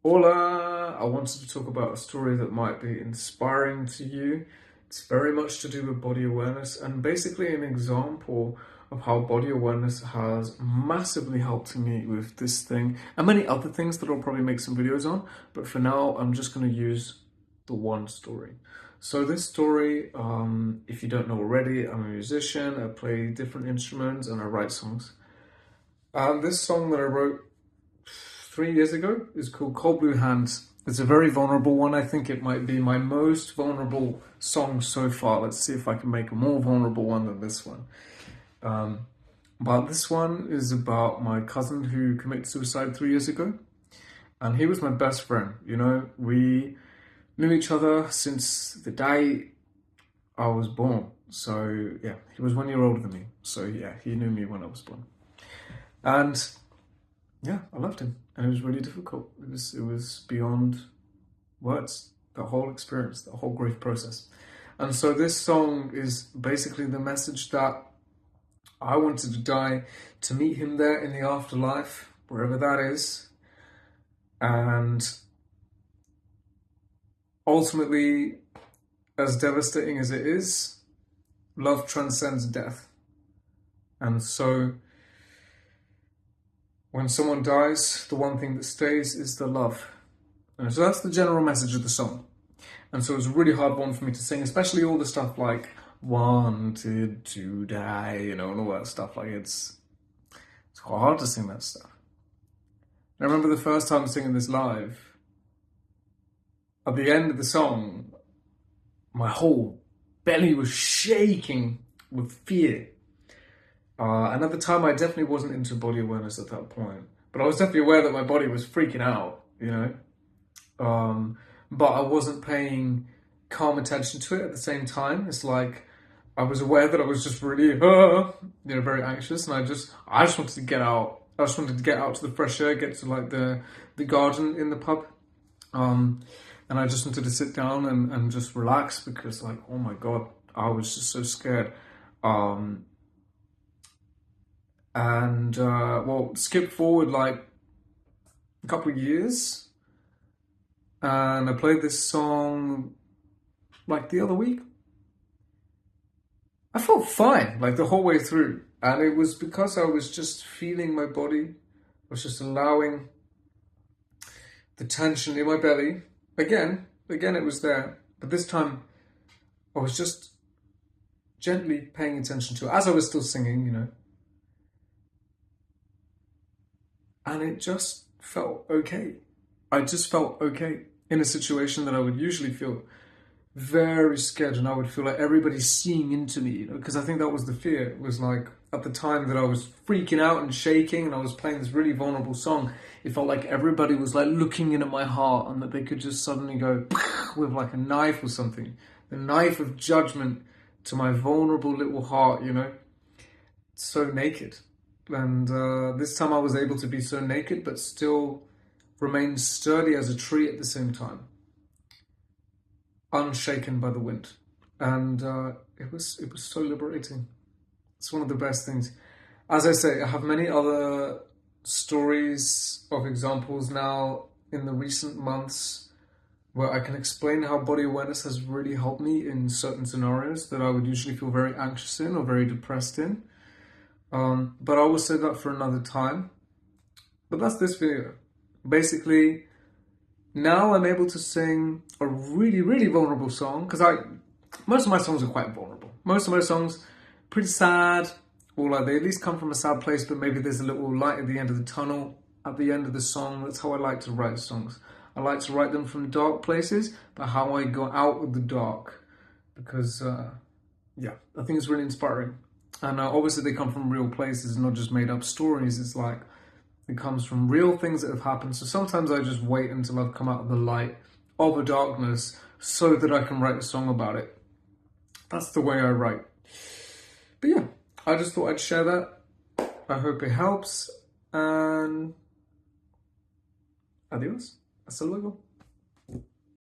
Hola! I wanted to talk about a story that might be inspiring to you. It's very much to do with body awareness and basically an example of how body awareness has massively helped me with this thing and many other things that I'll probably make some videos on. But for now, I'm just going to use the one story. So this story, if you don't know already, I'm a musician, I play different instruments and I write songs. And this song that I wrote 3 years ago is called Cold Blue Hands. It's a very vulnerable one. I think it might be my most vulnerable song so far. Let's see if I can make a more vulnerable one than this one. But this one is about my cousin who committed suicide 3 years ago. And he was my best friend. You know, we knew each other since the day I was born. So yeah, he was 1 year older than me. So yeah, he knew me when I was born. And yeah, I loved him, and it was really difficult. It was beyond words. The whole experience, the whole grief process, and so this song is basically the message that I wanted to die to meet him there in the afterlife, wherever that is, and ultimately, as devastating as it is, love transcends death, and so. When someone dies, the one thing that stays is the love. And so that's the general message of the song. And so it was a really hard one for me to sing, especially all the stuff like wanted to die, and all that stuff. Like it's quite hard to sing that stuff. And I remember the first time singing this live, at the end of the song, my whole belly was shaking with fear. And at the time, I definitely wasn't into body awareness at that point. But I was definitely aware that my body was freaking out, But I wasn't paying calm attention to it at the same time. It's like I was aware that I was just really, very anxious, and I just wanted to get out. I just wanted to get out to the fresh air, get to like the garden in the pub, and I just wanted to sit down and just relax because, like, oh my god, I was just so scared. Skip forward like a couple of years, and I played this song like the other week. I felt fine like the whole way through, and it was because I was just feeling my body. I was just allowing the tension in my belly. Again, it was there, but this time I was just gently paying attention to it as I was still singing, And it just felt okay. I just felt okay in a situation that I would usually feel very scared, and I would feel like everybody's seeing into me, because I think that was the fear. It was like at the time that I was freaking out and shaking and I was playing this really vulnerable song, it felt like everybody was like looking in at my heart and that they could just suddenly go with like a knife or something. The knife of judgment to my vulnerable little heart, So naked. And this time I was able to be so naked, but still remain sturdy as a tree at the same time, unshaken by the wind. And it was so liberating. It's one of the best things. As I say, I have many other stories of examples now in the recent months where I can explain how body awareness has really helped me in certain scenarios that I would usually feel very anxious in or very depressed in. But I will save that for another time. But that's this video. Basically, now I'm able to sing a really, really vulnerable song, because most of my songs are quite vulnerable. Most of my songs pretty sad, or like they at least come from a sad place, but maybe there's a little light at the end of the tunnel, at the end of the song. That's how I like to write songs. I like to write them from dark places, but how I go out of the dark, because I think it's really inspiring. And obviously they come from real places, not just made up stories. It's like it comes from real things that have happened. So sometimes I just wait until I've come out of the light of a darkness so that I can write a song about it. That's the way I write. But yeah, I just thought I'd share that. I hope it helps. And adios. Hasta luego.